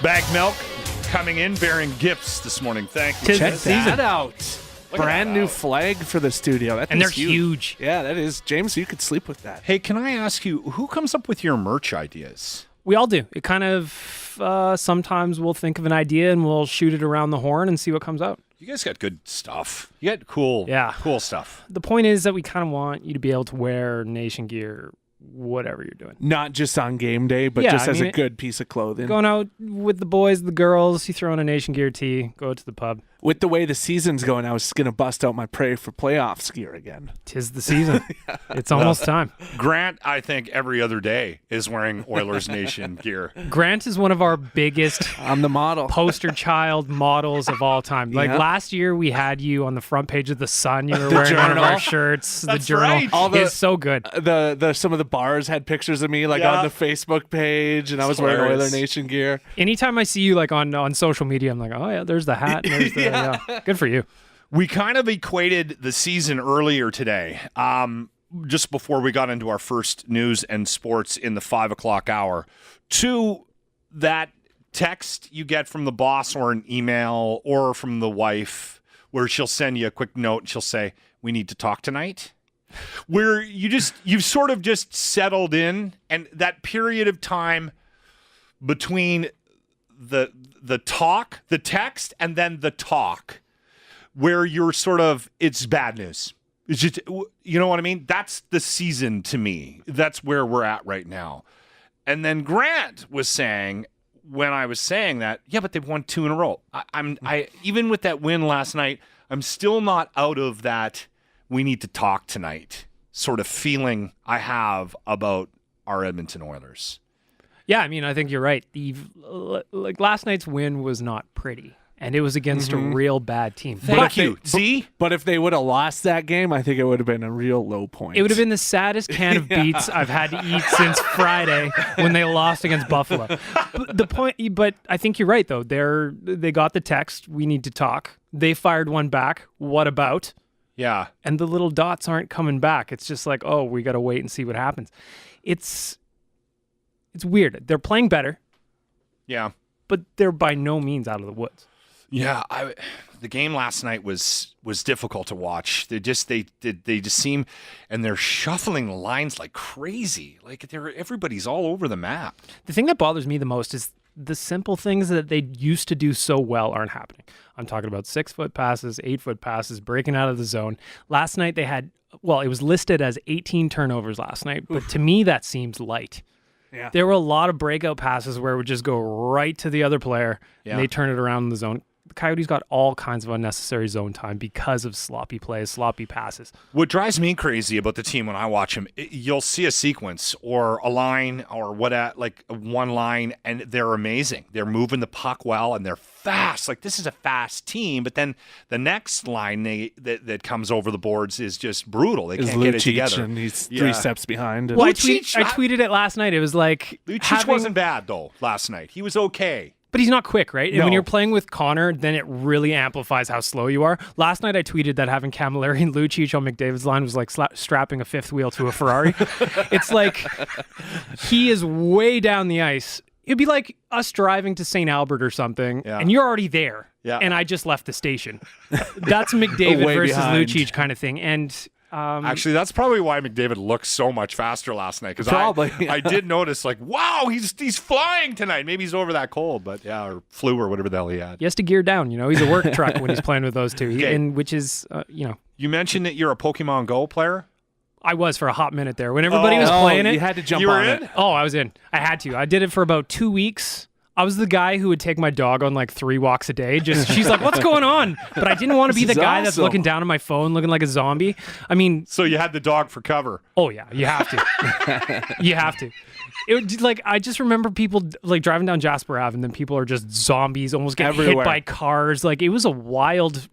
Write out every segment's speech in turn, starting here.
Baggedmilk coming in bearing gifts this morning. Thank you. Check that out. Brand new flag for the studio. And they're huge. Yeah, that is. James, you could sleep with that. Hey, can I ask you, who comes up with your merch ideas? We all do. It kind of, sometimes we'll think of an idea and we'll shoot it around the horn and see what comes out. You guys got good stuff. You got cool stuff. The point is that we kind of want you to be able to wear nation gear, whatever you're doing. Not just on game day, but just as a good piece of clothing. Going out with the boys, the girls, you throw on a nation gear tee, go to the pub. With the way the season's going, I was going to bust out my Pray for Playoffs gear again. 'Tis the season. It's almost time. Grant, I think, every other day is wearing Oilers Nation gear. Grant is one of our biggest I'm the model. poster child models of all time. Like last year, we had you on the front page of The Sun. You were wearing one of our shirts. That's the Journal. right. It's so good. Some of the bars had pictures of me on the Facebook page, and I was wearing Oiler Nation gear. Anytime I see you like on social media, I'm like, oh yeah, there's the hat. And there's the, Good for you. We kind of equated the season earlier today, just before we got into our first news and sports in the 5 o'clock hour, to that text you get from the boss or an email or from the wife where she'll send you a quick note and she'll say, "We need to talk tonight." Where you've sort of just settled in, and that period of time between the talk, the text, and then the talk, where you're sort of, it's bad news. It's just, you know what I mean? That's the season to me. That's where we're at right now. And then Grant was saying, when I was saying that, yeah, but they've won 2 in a row. I even with that win last night, I'm still not out of that we need to talk tonight sort of feeling I have about our Edmonton Oilers. Yeah, I mean, I think you're right. Like last night's win was not pretty, and it was against a real bad team. Thank you. See? But if they would have lost that game, I think it would have been a real low point. It would have been the saddest can of beets I've had to eat since Friday when they lost against Buffalo. But I think you're right, though. They got the text, we need to talk. They fired one back. What about? Yeah. And the little dots aren't coming back. It's just like, oh, we got to wait and see what happens. It's weird. They're playing better. Yeah. But they're by no means out of the woods. Yeah, the game last night was difficult to watch. They just seem, and they're shuffling the lines like crazy. Like everybody's all over the map. The thing that bothers me the most is the simple things that they used to do so well aren't happening. I'm talking about 6-foot passes, 8-foot passes, breaking out of the zone. Last night they had, it was listed as 18 turnovers last night, but to me that seems light. Yeah. There were a lot of breakout passes where it would just go right to the other player and they turn it around in the zone. The Coyotes got all kinds of unnecessary zone time because of sloppy plays, sloppy passes. What drives me crazy about the team when I watch them, you'll see a sequence or a line or one line, and they're amazing. They're moving the puck well, and they're fast. Like, this is a fast team, but then the next line that comes over the boards is just brutal. They can't get it together. And he's 3 steps behind. Well, I tweeted it last night. It was like... Lucic wasn't bad, though, last night. He was okay. But he's not quick, right? And when you're playing with Connor, then it really amplifies how slow you are. Last night I tweeted that having Camilleri and Lucic on McDavid's line was like strapping a fifth wheel to a Ferrari. It's like he is way down the ice. It'd be like us driving to St. Albert or something, and you're already there, and I just left the station. That's McDavid versus Lucic kind of thing. And actually, that's probably why McDavid looked so much faster last night. Because I did notice, like, wow, he's flying tonight. Maybe he's over that cold, but or flu or whatever the hell he had. He has to gear down. He's a work truck when he's playing with those two. And which is, You mentioned that you're a Pokemon Go player. I was for a hot minute there when everybody was playing it. You had to jump on it. Oh, I was in. I had to. I did it for about 2 weeks. I was the guy who would take my dog on like 3 walks a day. She's like, "What's going on?" But I didn't want to be the guy that's looking down at my phone, looking like a zombie. I mean, so you had the dog for cover. Oh yeah, you have to. You have to. It like I just remember people like driving down Jasper Ave, and then people are just zombies, almost getting hit by cars. Like it was a wild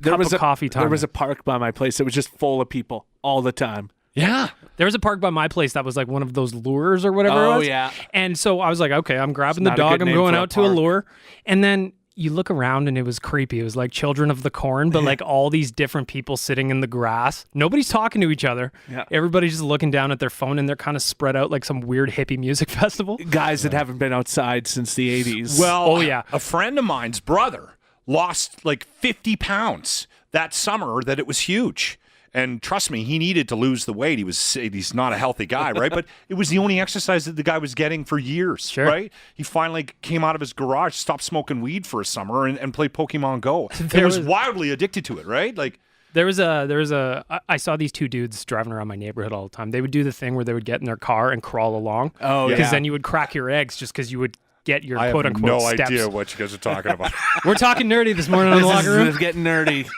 cup of coffee time. There was a park by my place. It was just full of people all the time. Yeah. There was a park by my place that was like one of those lures or whatever it was. Oh, yeah. And so I was like, okay, I'm grabbing the dog. I'm going out to a lure. And then you look around and it was creepy. It was like Children of the Corn, but like all these different people sitting in the grass. Nobody's talking to each other. Yeah. Everybody's just looking down at their phone, and they're kind of spread out like some weird hippie music festival. Guys that haven't been outside since the 80s. Well, Oh, yeah. a friend of mine's brother lost like 50 pounds that summer. That it was huge. And trust me, he needed to lose the weight. He's not a healthy guy, right? But it was the only exercise that the guy was getting for years, Sure. right? He finally came out of his garage, stopped smoking weed for a summer, and played Pokemon Go. He was wildly addicted to it, right? Like I saw these two dudes driving around my neighborhood all the time. They would do the thing where they would get in their car and crawl along. Oh, Because yeah. then you would crack your eggs just because you would get your I quote have unquote no steps. idea what you guys are talking about. We're talking nerdy this morning on the locker room. This is getting nerdy.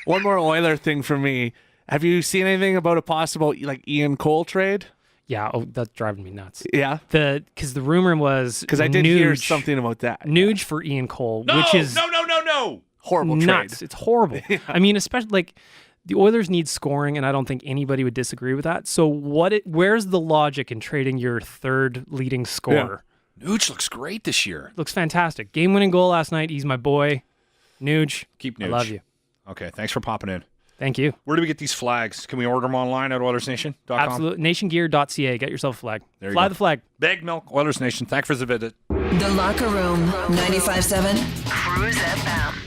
One more Oiler thing for me. Have you seen anything about a possible like Ian Cole trade? Yeah, that's driving me nuts. Yeah, Because the rumor was because I did hear something about that. Nuge for Ian Cole, No, which is no. Horrible nuts. trade. It's horrible. I mean, especially like the Oilers need scoring, and I don't think anybody would disagree with that. So where's the logic in trading your third leading scorer? Nuge looks great this year. Looks fantastic. Game-winning goal last night. He's my boy. Nuge. Keep Nuge. I love you. Okay, thanks for popping in. Thank you. Where do we get these flags? Can we order them online at OilersNation.com? Absolutely. Nationgear.ca. Get yourself a flag. There you Fly go. the flag. Baggedmilk, Oilers Nation. Thanks for the visit. The Locker Room, 95.7 Cruise FM.